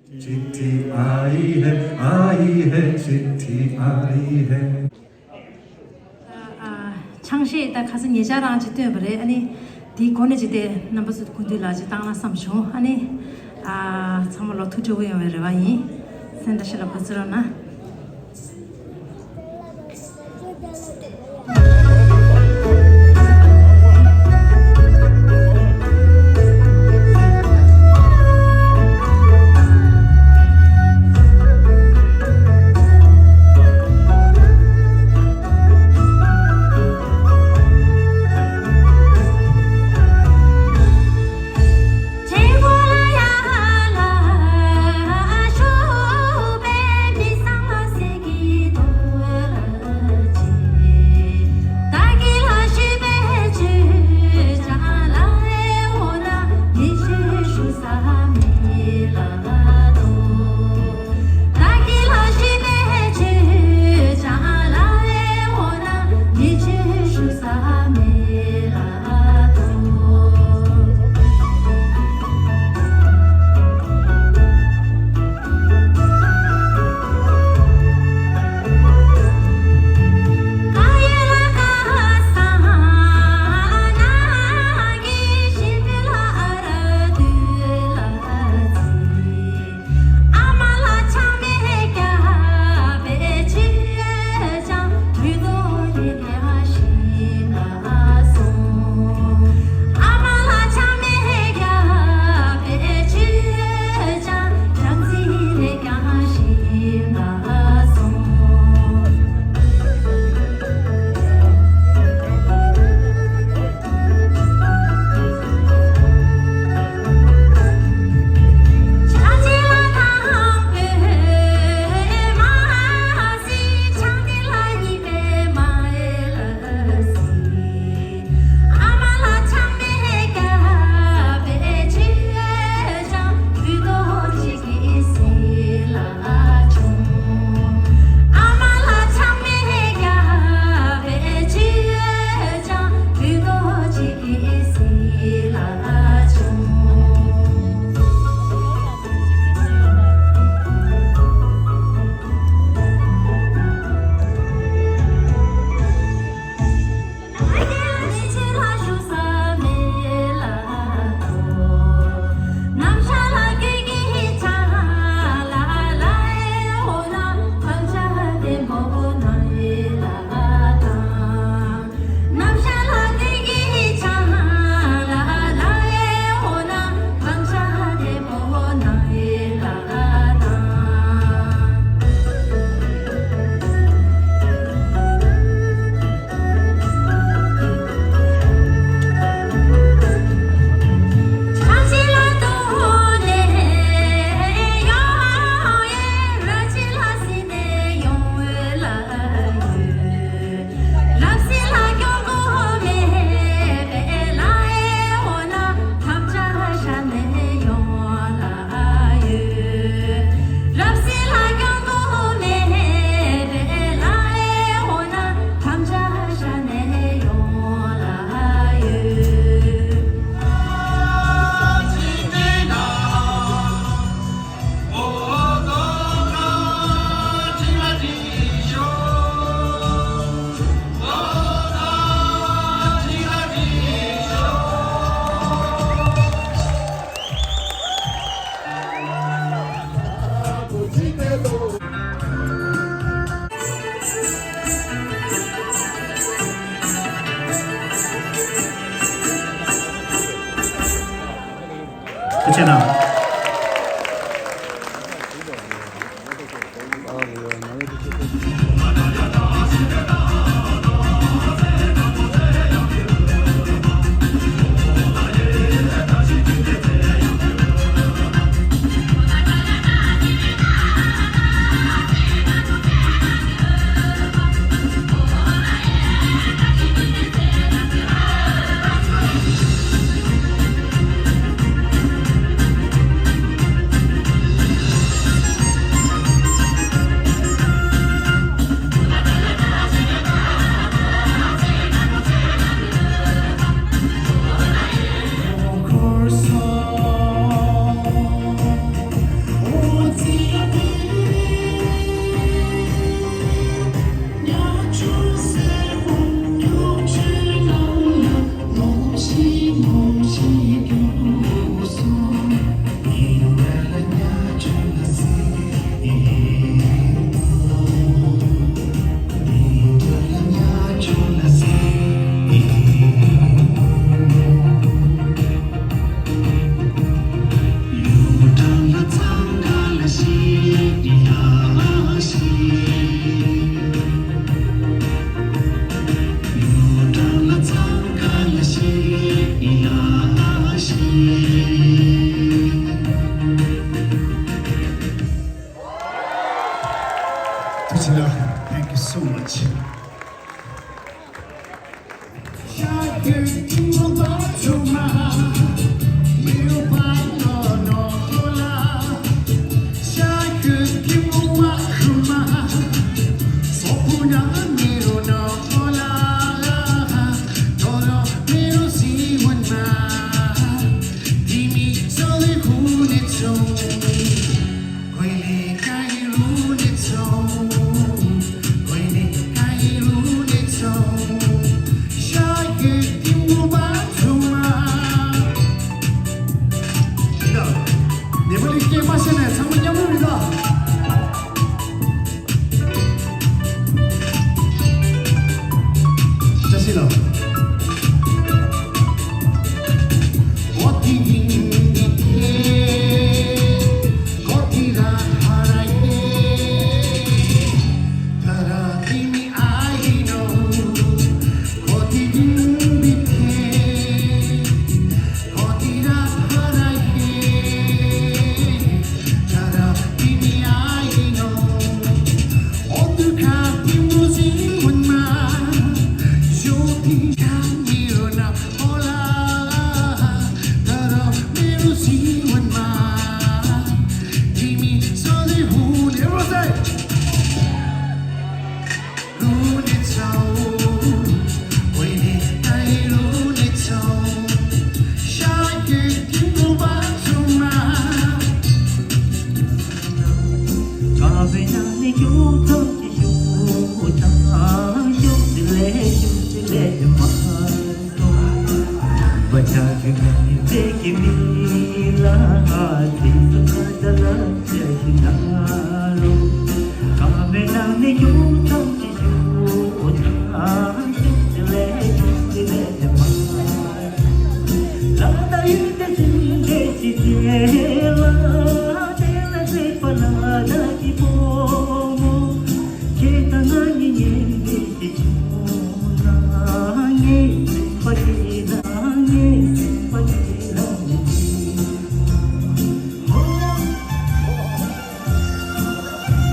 चिट्ठी आई है चिट्ठी आई है 창시 다 가서 예자랑 지때 버래 아니 디 고네 지때 넘버스 군들라지 땅나 삼쇼 아니 참말로 투조에 외래와이 센다시라 버스러나 그치나 Tuchila, thank you so much.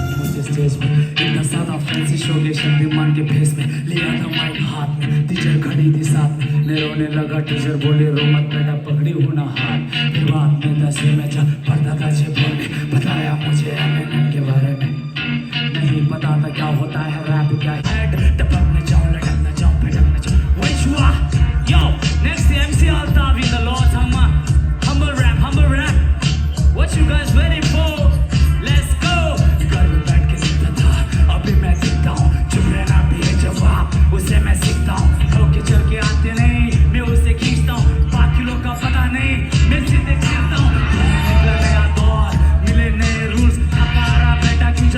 इतना सादा फैंसी शोले शक्तिमान के फेस में लिया था माइक हाथ में टीचर खड़ी थी साथ में मैं रोने लगा टीचर बोले रो मत बेटा पकड़ी हूँ ना हाथ फिर बाद में 10वीं में जब पढ़ता था जेबों ने बताया मुझे एमएनएम के बारे में नहीं पता था क्या होता है रैप क्या है टपकने जाओ लटकने जाओ भटकने जाओ वही हुआ यो next MC Altaf in the Lord humble rap what you guys waiting for let's go घर में बैठ के सीखता था अभी मैं सीखता हूँ चुप रहना भी है जवाब उसे मैं सीखता हूँ होके चल के आते नहीं मैं उसे खींचता हूँ बाकी लोग का पता नहीं मैं सीधे खींचता हूँ निकला नया दौर मिले नए रूल्स हमारा बेटा खींच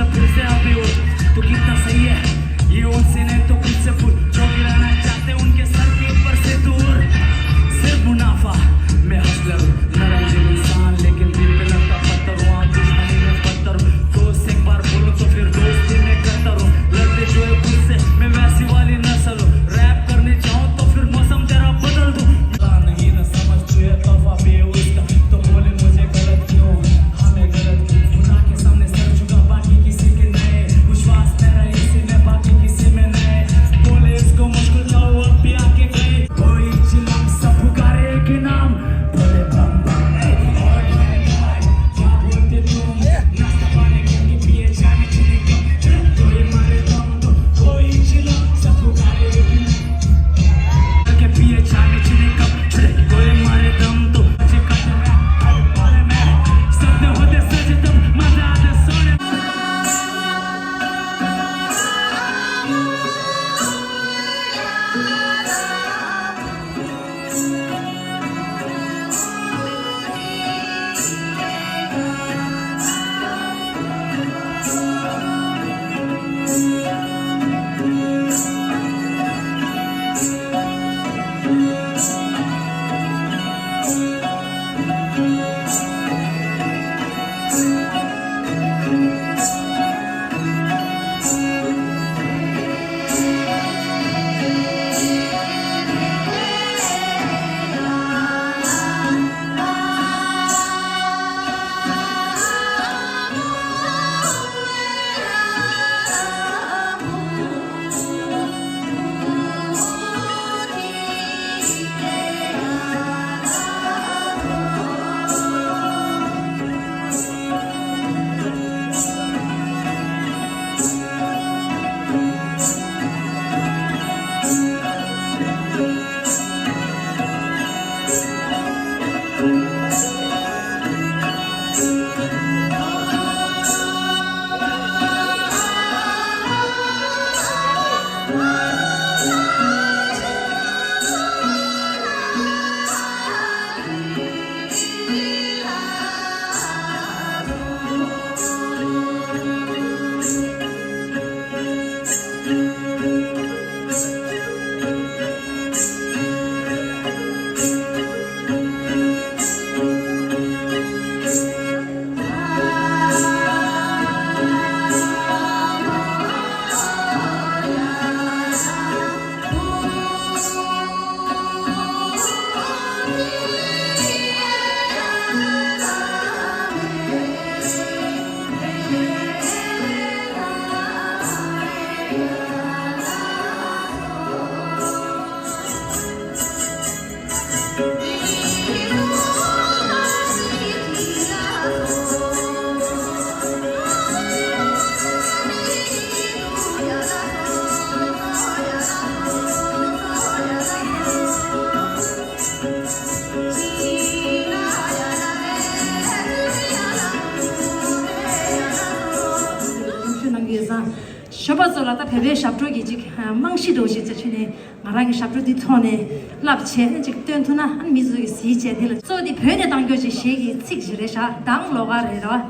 geza shabazola ta phebe shabro gi ji mangshi do ji chine marang shabro di thone lapche ji ten thuna an mizu gi si che dil so di phene dang gyo ji she gi sik jire sha dang lo ga re ro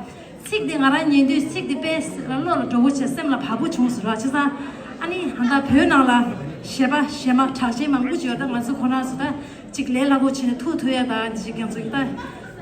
sik de ngara nyi du sik di bes la lo do che sem la phabu chung su ra chi sa ani handa phena la sheba shema chaje mang bu jo da ma su khona su da chik le la go chine thu thu ya da ji gyang su ta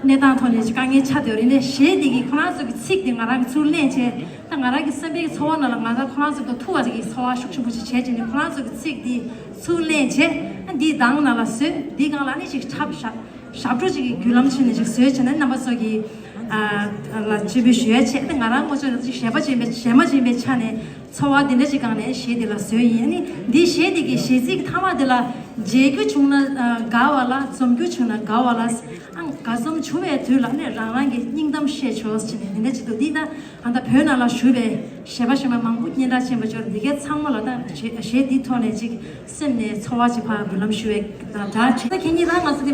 내단 돈이 강에 차들이네 셰디기 코나스기 칙딩 알아기 줄내체 당 알아기 선비 소원을 나가 코나스도 투어지기 소화 숙축부지 제진이 코나스기 칙디 줄내체 디 당나라스 디가라니 직 찹샤 샤브로지기 귤람치네 직 스웨체는 남아서기 라 집이 쉬에체 당 알아 뭐저 셰마지메 차네 소화되는 시간에 셰디라 스웨이니 디 셰디기 셰지기 타마들라 제규 중나 가와라 좀규 중나 가와라스 가슴 주에 들라네 라랑게 닝담 셰초스치네 내지도 디다 한다 변하라 슈베 셰바셰마 망부니라 셰바저 디게 상물하다 셰디 토네지 셈네 소와지파 불람슈에 다 괜히다 가서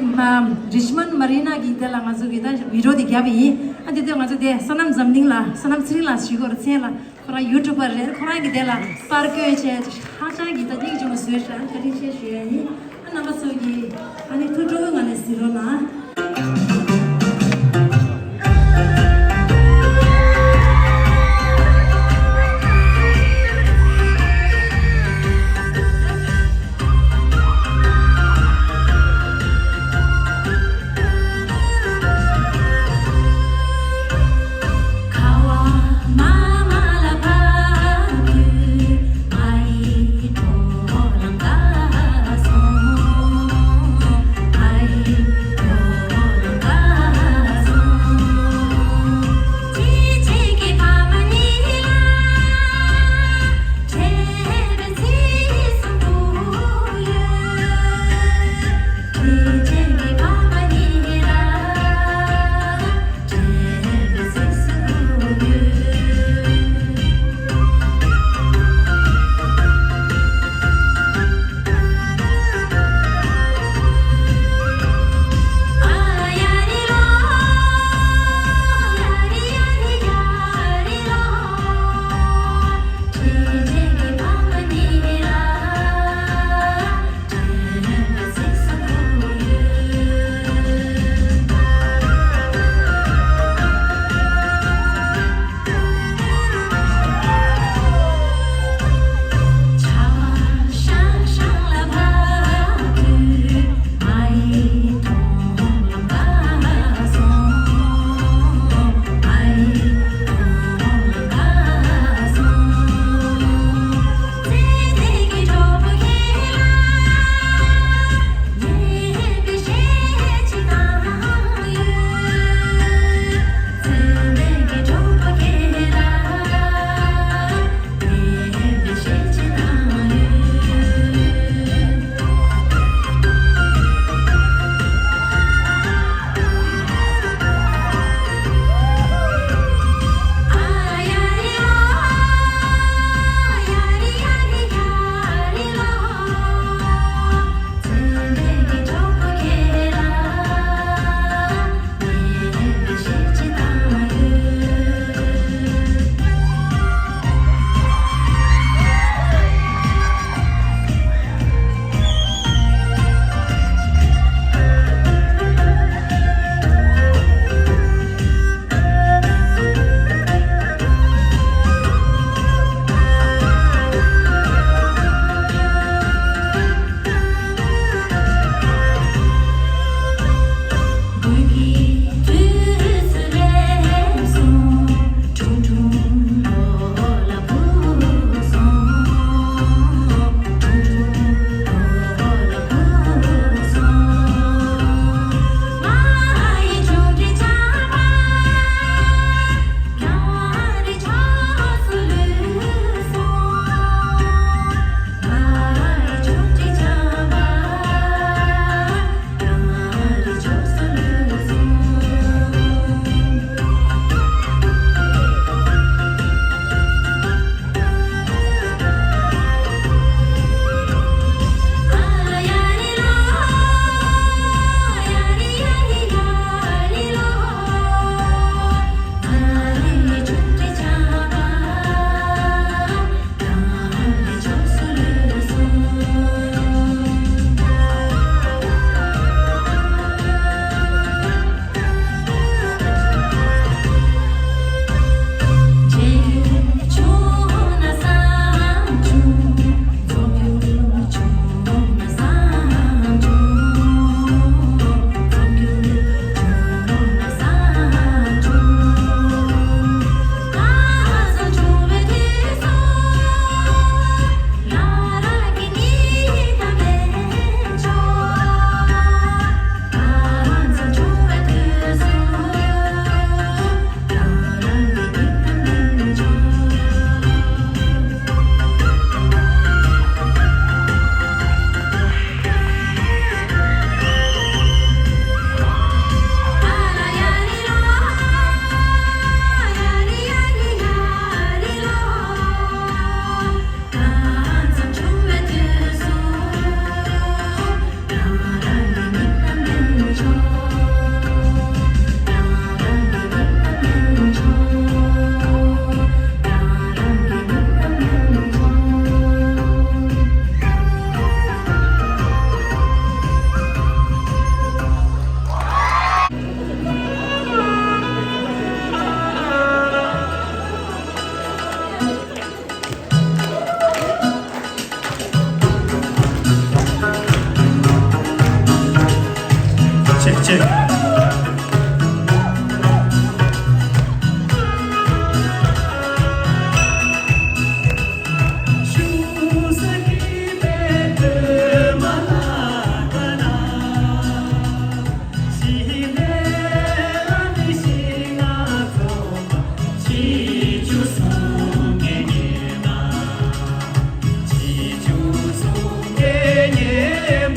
리스먼 마리나 기텔라 가서 기다 위로디 갸비 안디데 가서 데 사남 잠닝라 사남 스리라 시고르 셀라 코라 유튜버 레 코라 기텔라 파르케체 하자 기다 디기 좀 스웨샤 카리체 쉐니 아나마소기 아니 투조응 안에 시로나 Oh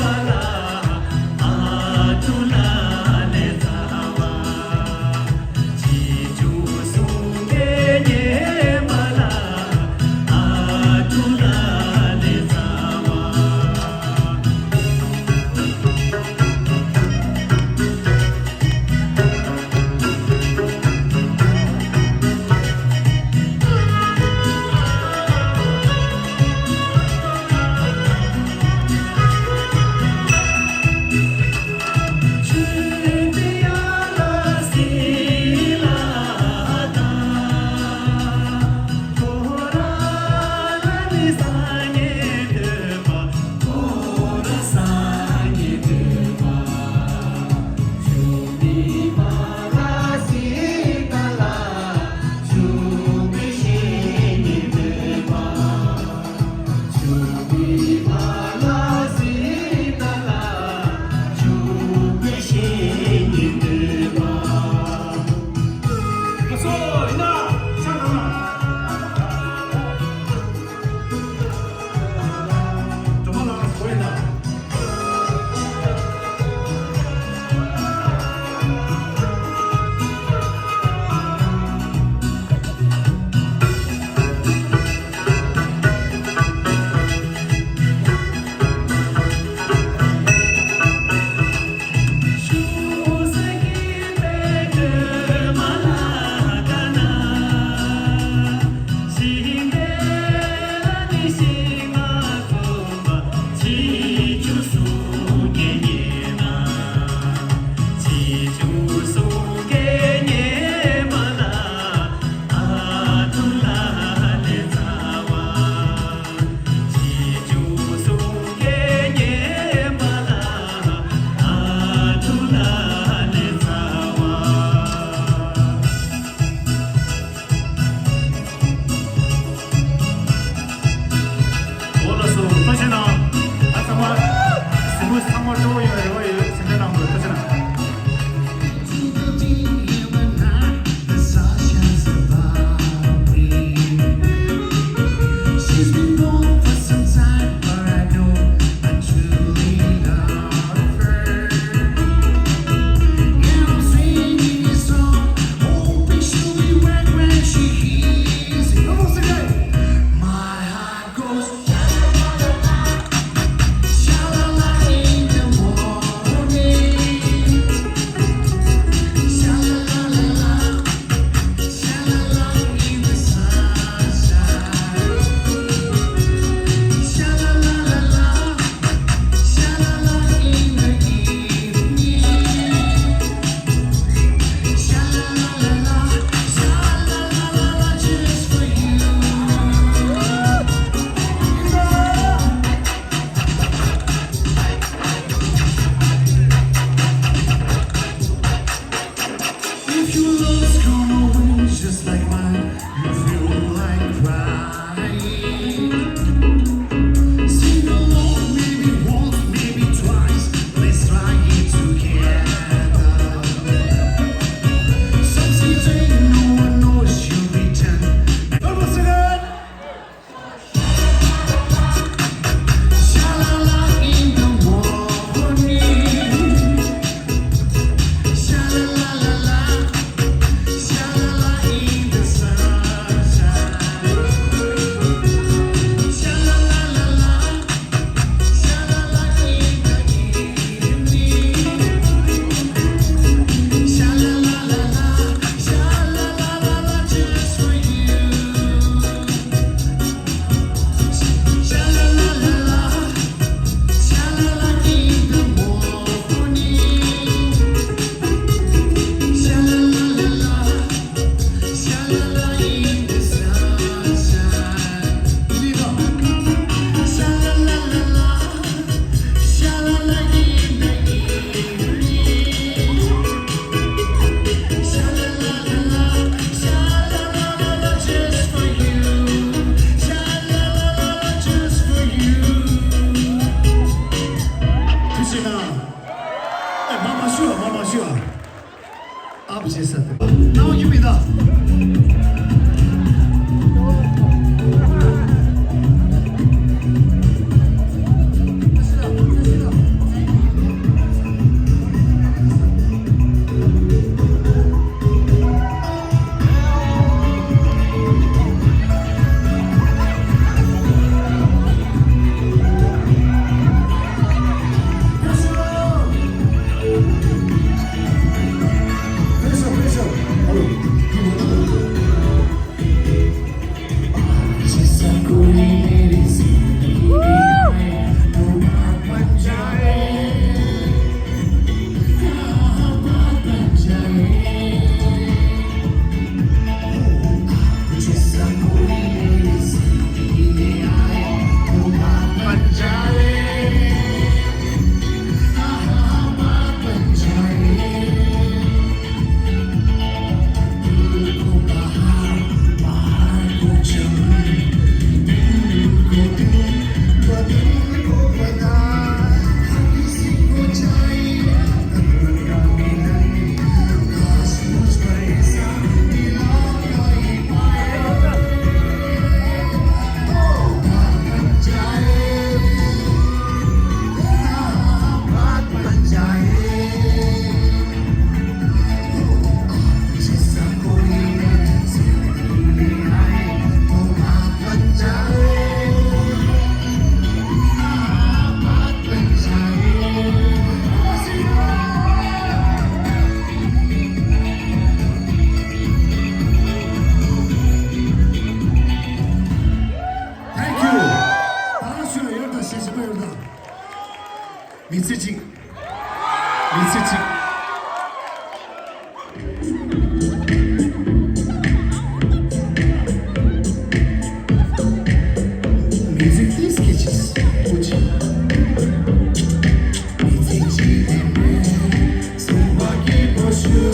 मला तुलाले जावा जिजू सुंगे मला तुलाले जावा Mitsuchi. Mitsuchi. Music please geçiş. Uçi. Mitsuchi deme. Sumbaki boşu.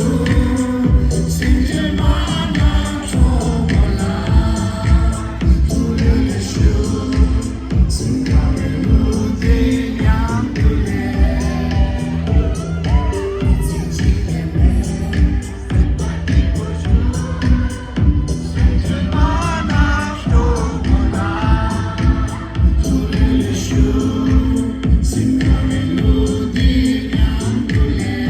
Since mana chomala. Tulele shu. Singame lude yandule. Mitsuchi deme. Sumbaki boşu. Since mana chomala. Tulele shu. Singame lude yandule.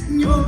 Your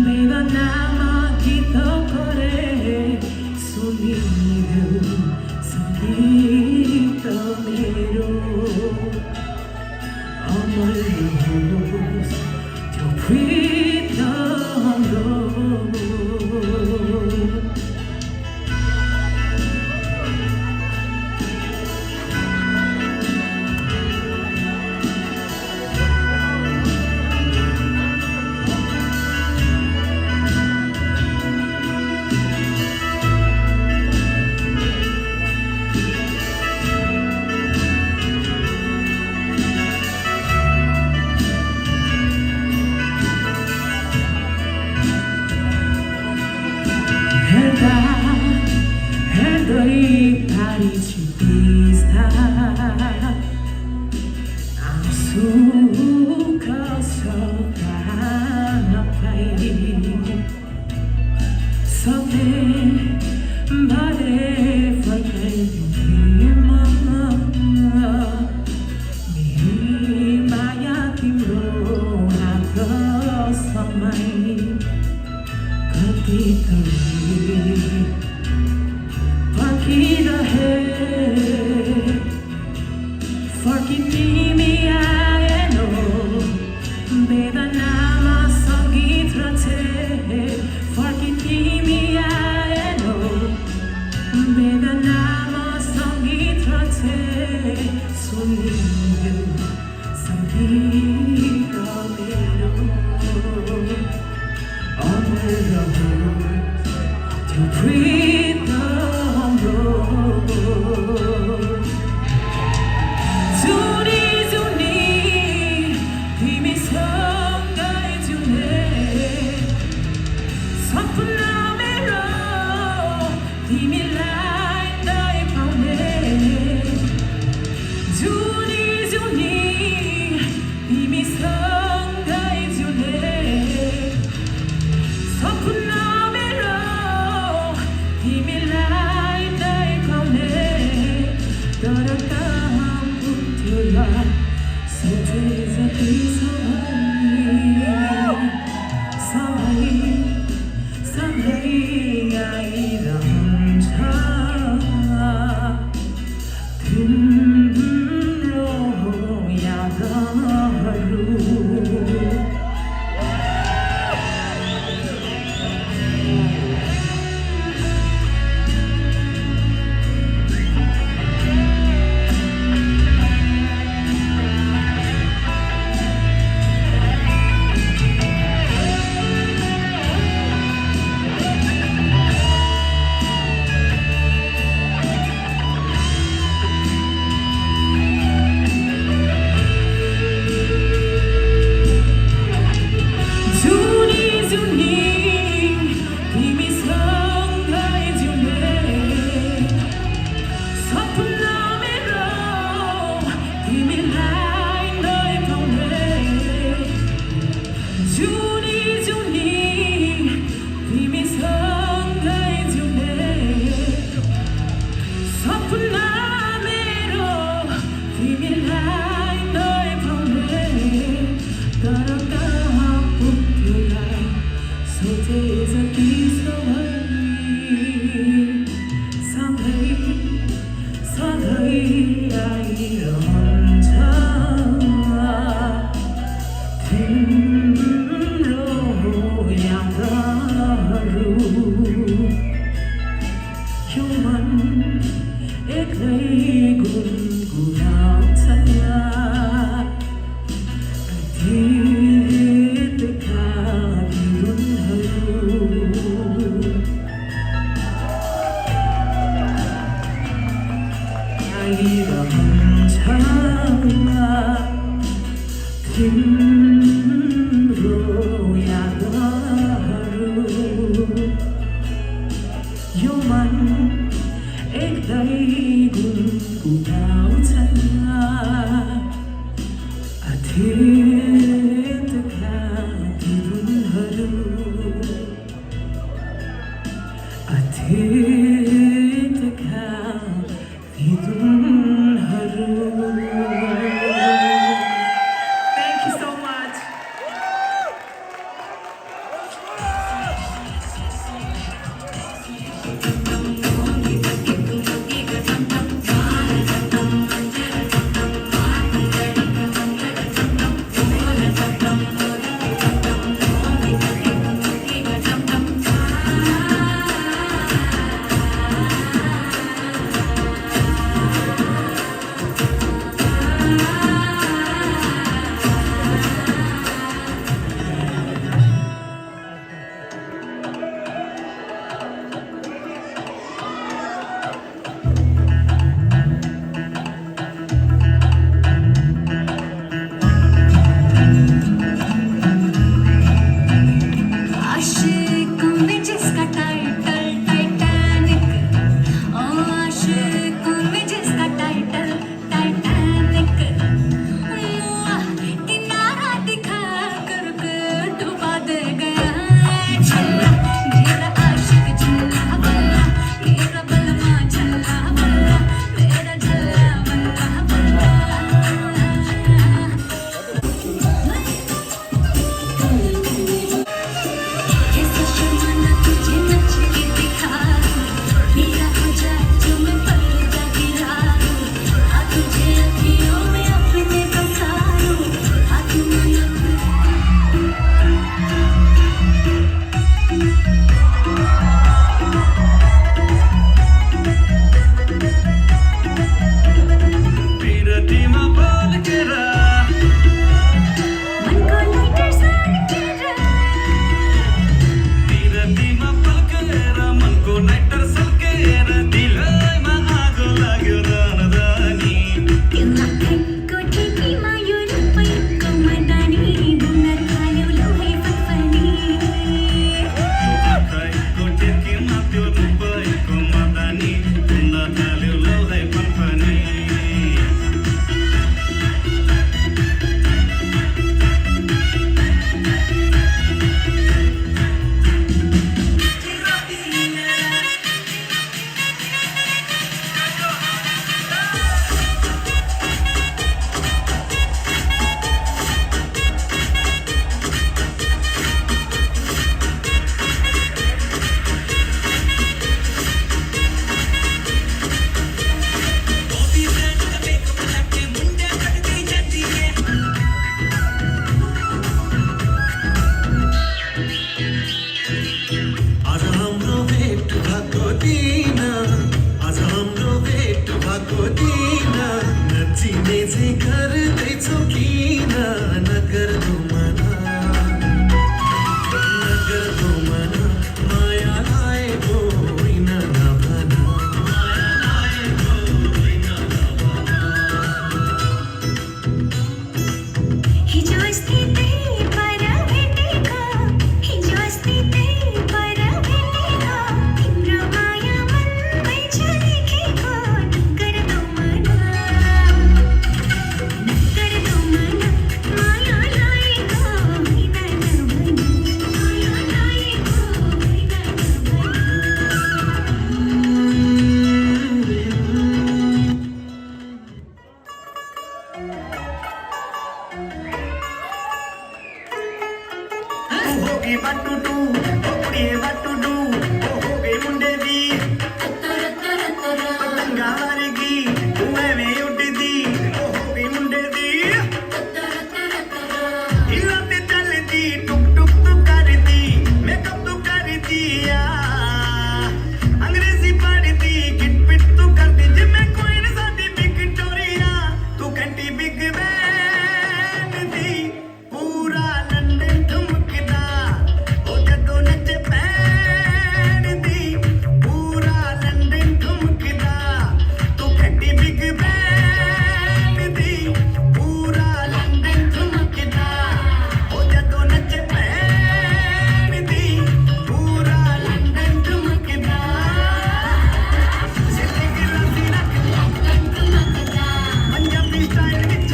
वेदनामा गीत करे सुनिदेऊ सङ्गीत मेरो अमर रहोस् त्यो प्रीत हाम्रो Herday pari cipista Asuka sokapai Sabe bade fakai dima Mi maya timro haka samai Katitari फर्किने आएन वेदनामा सङ्गीत रचे फर्किने आएन वेदनामा सङ्गीत रचे सुनिदेऊ सङ्गीत मेरो अमर रहोस् त्यो प्रीत हाम्रो जुनी जुनी तिमीसँगै जुने सपना मेरो तिमीलाई नै पाउने जुनी जुनी तिमीसँगै जुने सपना मेरो तिमीलाई नै पाउने तर कहाँ पुग्थ्योला सोचे जति सबै सँगै आइरहन्छ तिम्रो यादहरू आज हाम्रो भेट भएको दिन आज हाम्रो भेट भएको दिन नचिने चाहिँ गर्दैछौ किन नगर्नु मना नगर्नु मना माया लागेको होइन नभन माया लागेको होइन हिजो अस्ति त्यही पर भेटेको हिजो अस्ति त्यही पर भेटेको तिम्रो माया मनमै छ लेखेको नगर्नु मना माया लागेको होइन नभन माया लागेको होइन हो गई बटुडू हो कुड़िए बटुडू हो गई मुंडे दी पतंगा वारगी तू एवें उड़दी हो गई मुंडे दी हिला ते चलदी टुक टुक तू करदी मेकअप तू करदी अंग्रेजी पढ़दी गिट पिट तू करदी जिम्मे कोई न साडी विक्टोरिया तू घंटी बिग बैंड दी पूरा लंदन ठुमकदा ओ जदों नच बैंड दी पूरा लंदन ठुमकदा तू घंटी बिग बैंड दी पूरा लंदन ठुमकदा ओ जदों नच बैंड दी पूरा लंदन ठुमकदा सिद्धि गिलासी रख पंजाबी स्टाइल विच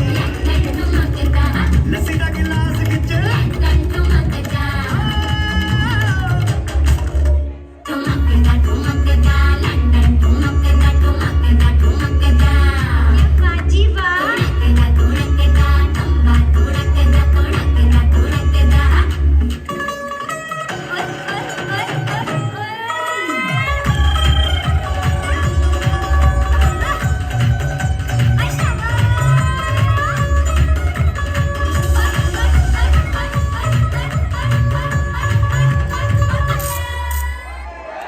लस्सी दा गिलास विच बाजी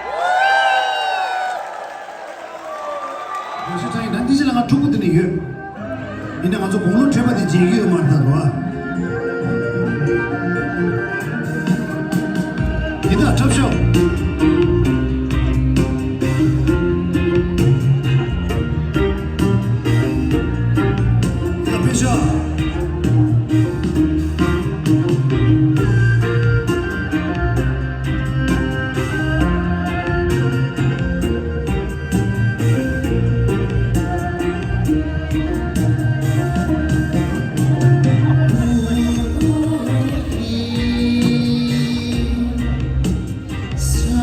वाह 역시 자기 난디질랑아 죽었더니 이게 이제 가서 공로 tre바디 제기를 말다고 얘들아 접쇼 옆에서 So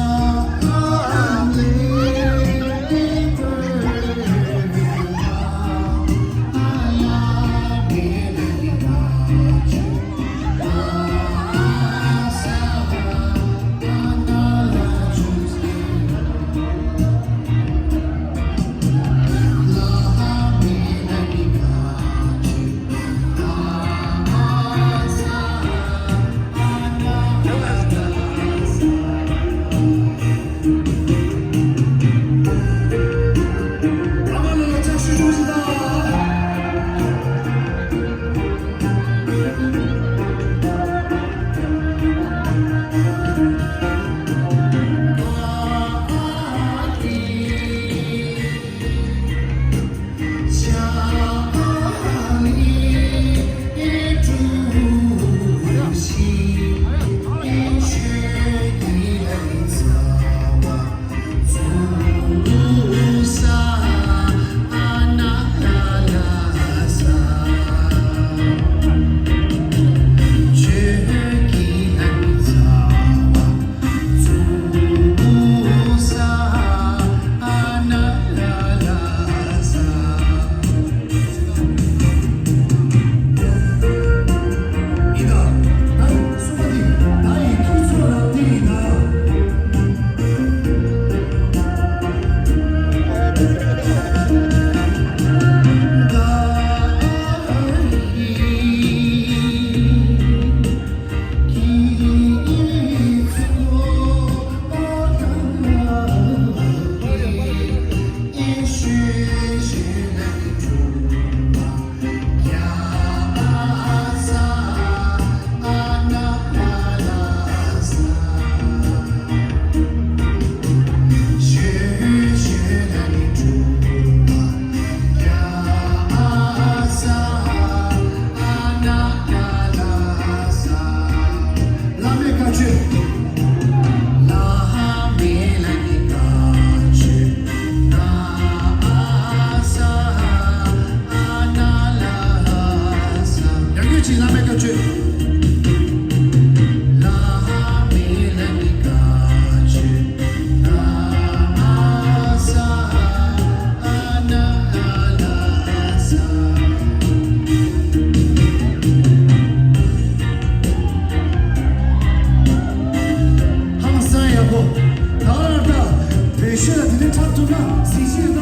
是的，你能唱出吗？谢谢的。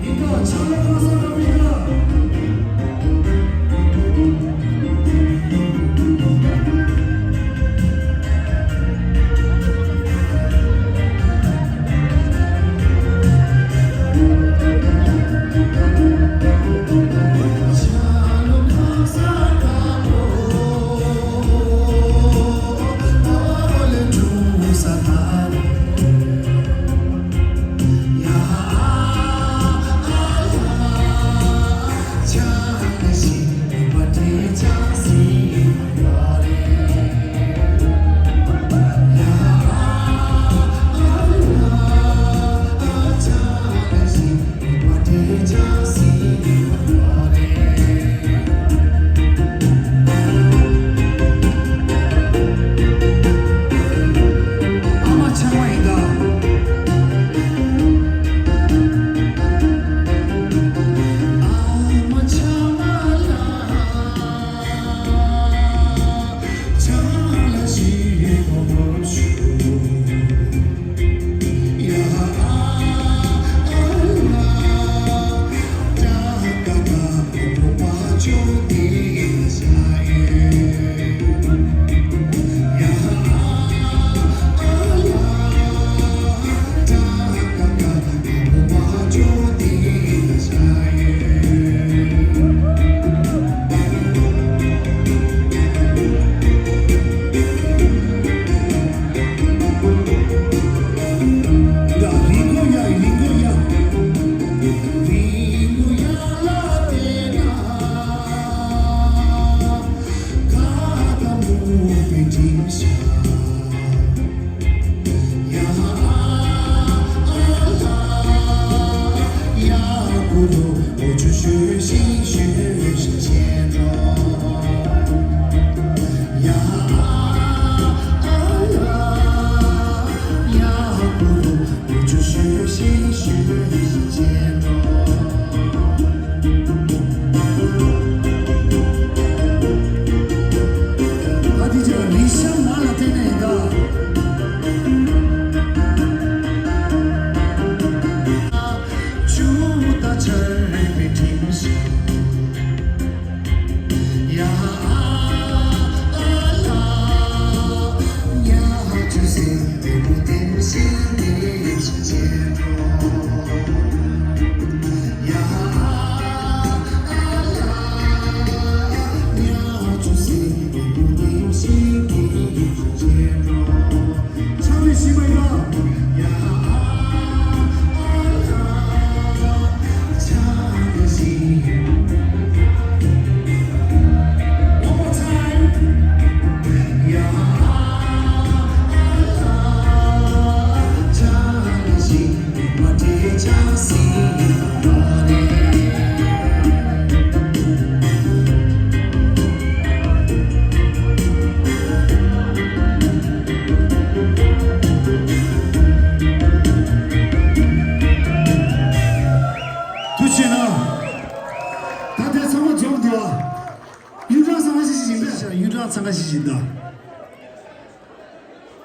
一个强烈发声的一个。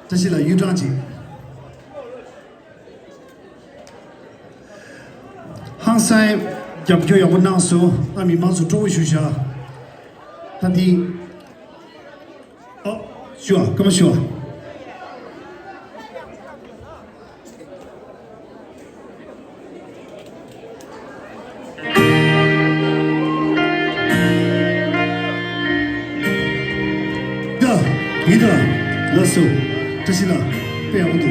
这是了有章节。杭山要不就要不能说，那你忙是周围学校，他的哦，学干嘛学？一个老手，这些了，不要不懂，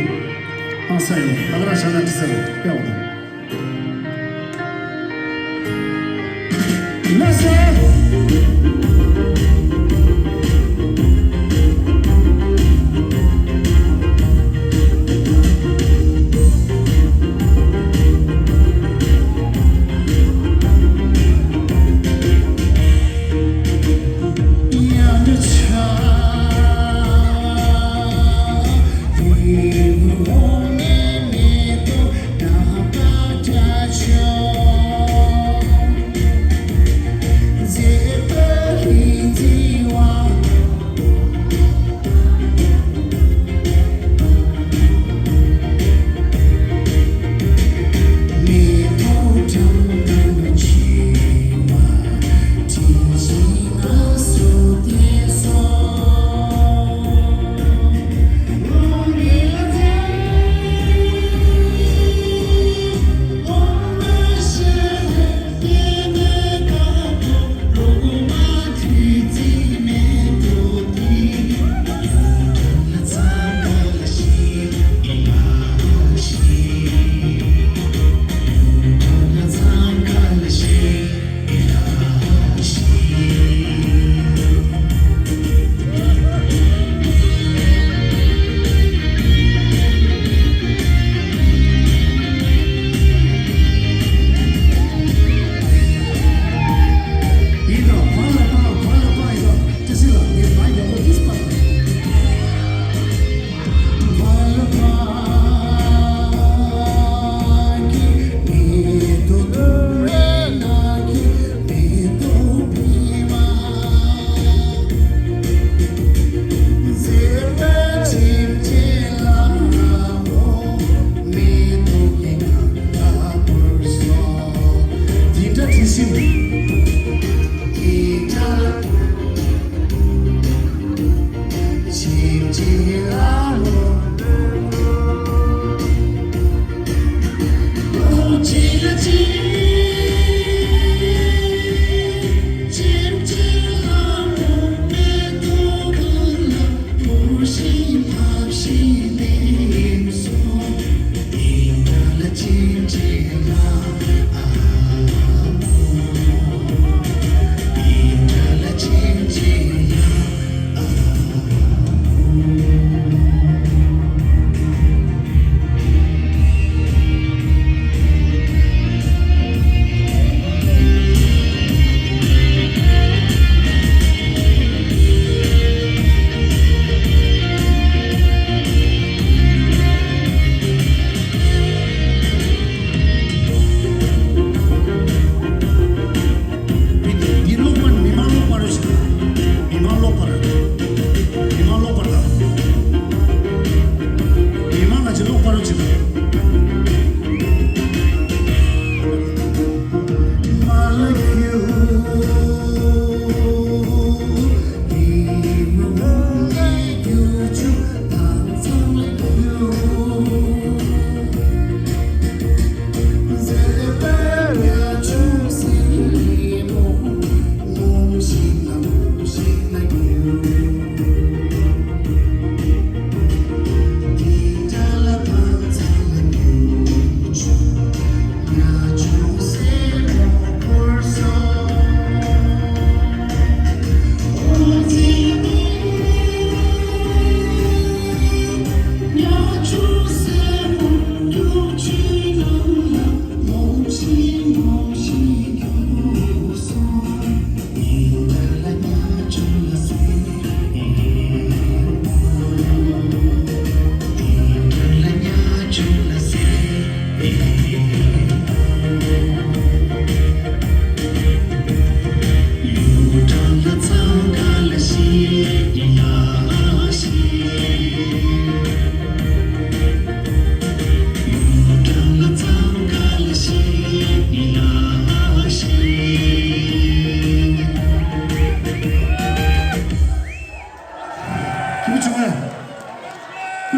杭山哟，那个小男子不要不懂。那谁？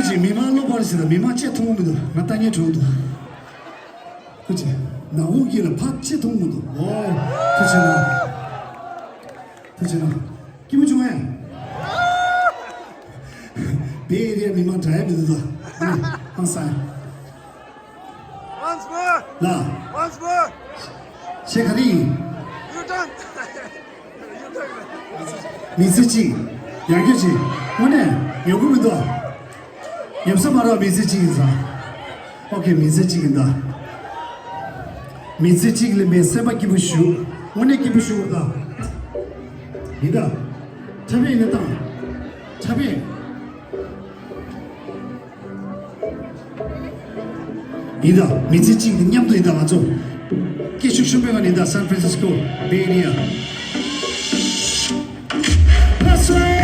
그치 미만 로버리스다 미만 제 통무도 나 땅에 줘도 그치 나 오기는 밭제 통무도 오 그치나 기분 좋아해 베리야 미만 드라이브도 항상 Once more! 나 Once more! 셰카리 You're done! You're done. 미스지 양교지 오늘 요금도 옆서 말아 미스지 인사 오케이 미스지 인다 미스지를 메세바 기부슈 오늘 기부슈다 이다 차비 있다 차비 이다 미스지 냠도 있다 맞죠 계속 쇼핑은 있다 샌프란시스코 베이리아 Let's go!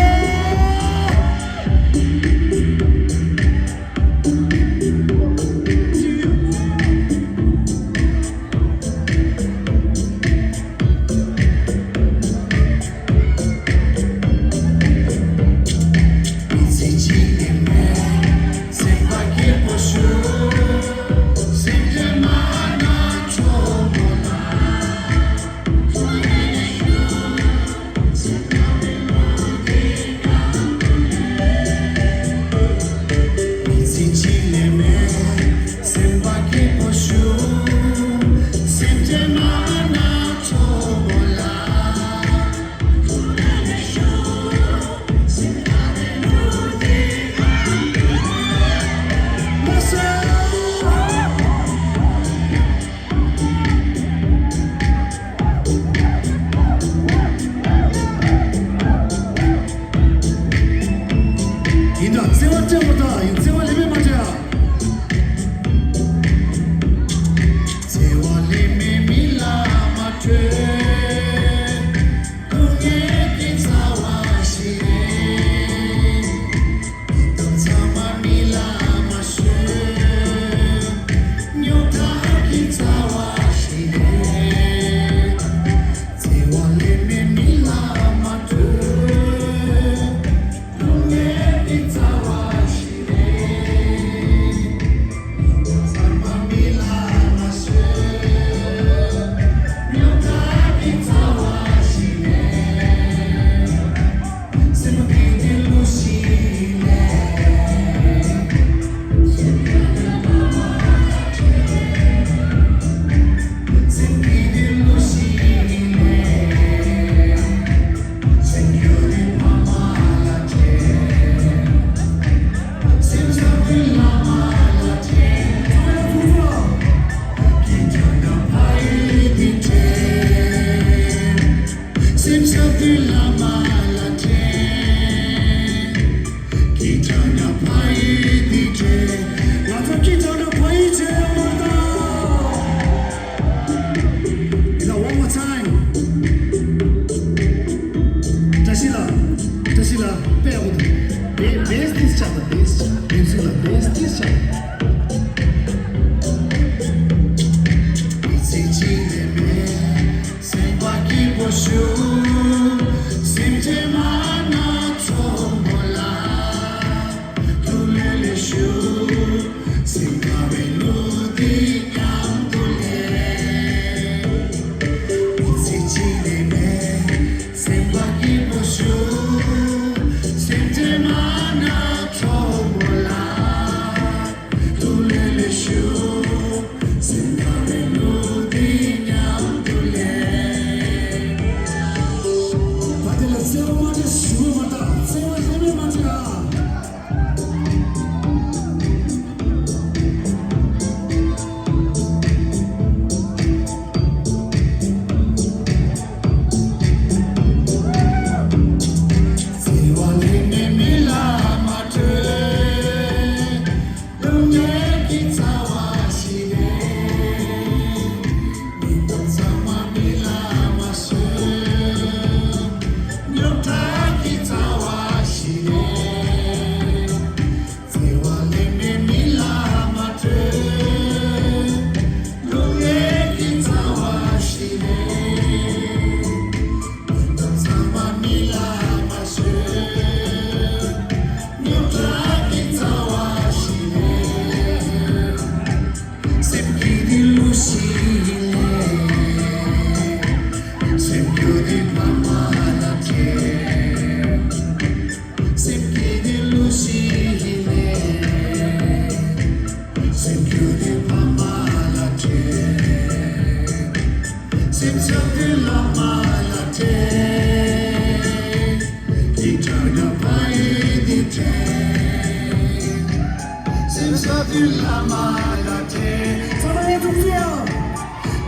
일라마야테 사랑해 주세요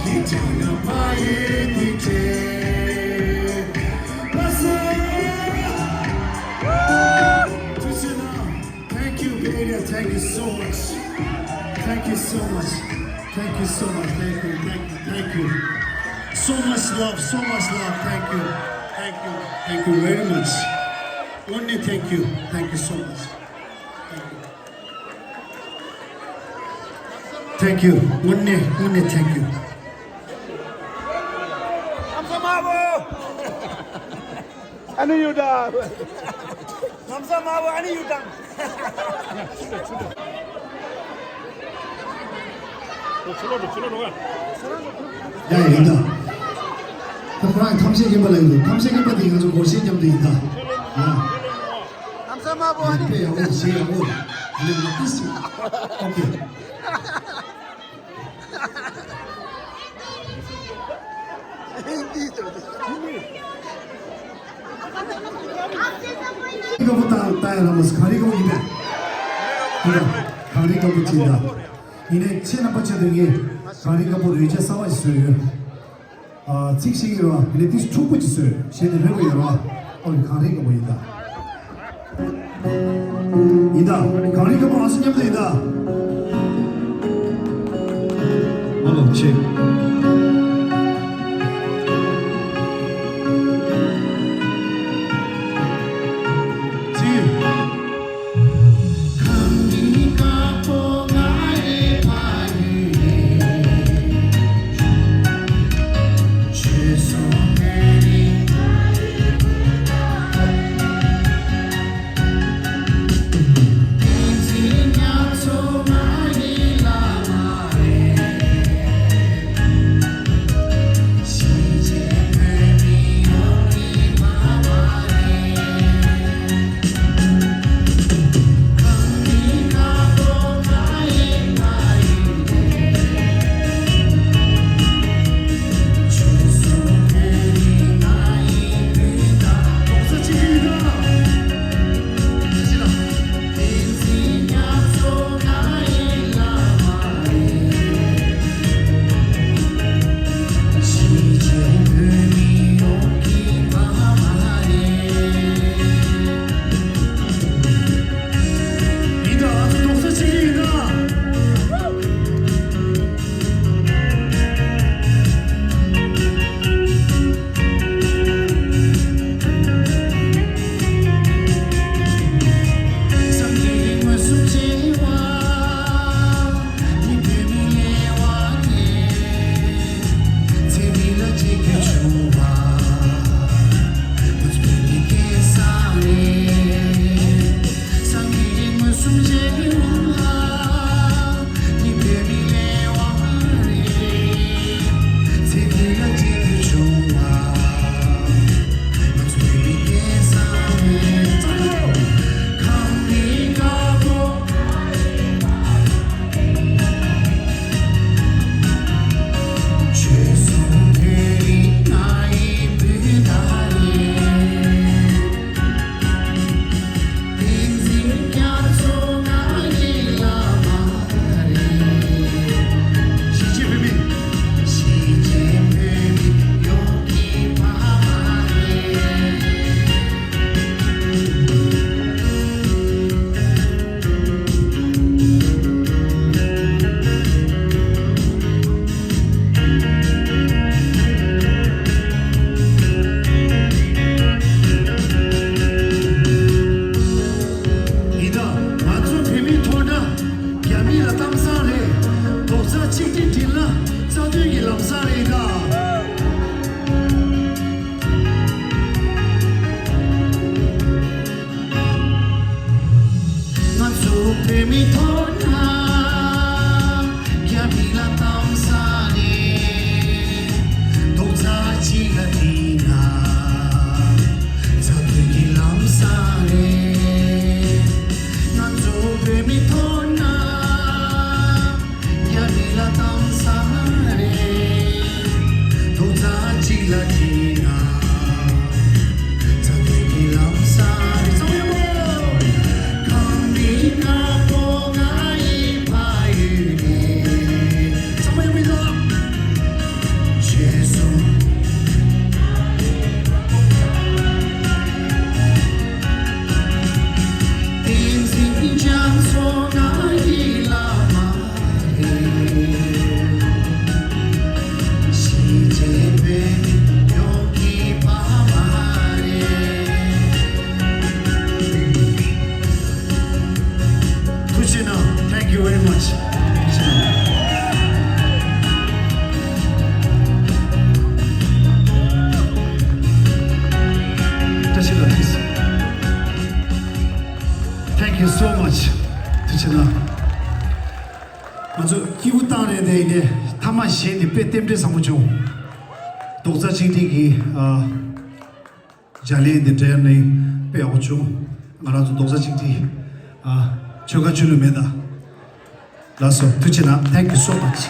기타나 마에 니테 라세 Thank you, Gator. Thank you so much. Thank you so much. Thank you so much. Thank you. Thank you. Thank you. So much love. So much love. Thank you. Thank you. Thank you very much. Only thank you. Thank you so much. Thank you. Only thank you. 감사마고. 아니 유다. 감사마고 아니 유다. 야, 이다. 그랑 탐색해봐라 이거. 탐색해봐도 이거 좀 고시점도 있다. 야, 감사마고 아니. 배하고 지하고 이거 있습니다. 오케이. 이거부터 따라하면서 가리고 이네. 그래, 가리고 붙인다. 이네 친한 버쳐등이 가리고 보러 이제 싸워 있어요. 직식이로 이네 뒤에 쭉 붙였어요. 쟤네 배고 이러와. 오늘 가리고 보인다. 이다, 가리고 보러 왔은 놈도 이다. 원, 치. you so much. Tuchina. Mazu kiwutane de ide tama she de petemde samujo. Doksa chiti ki jale de train nei pe auchu. Mara to doksa chiti choga chulu meda. Laso Tuchina, thank you so much.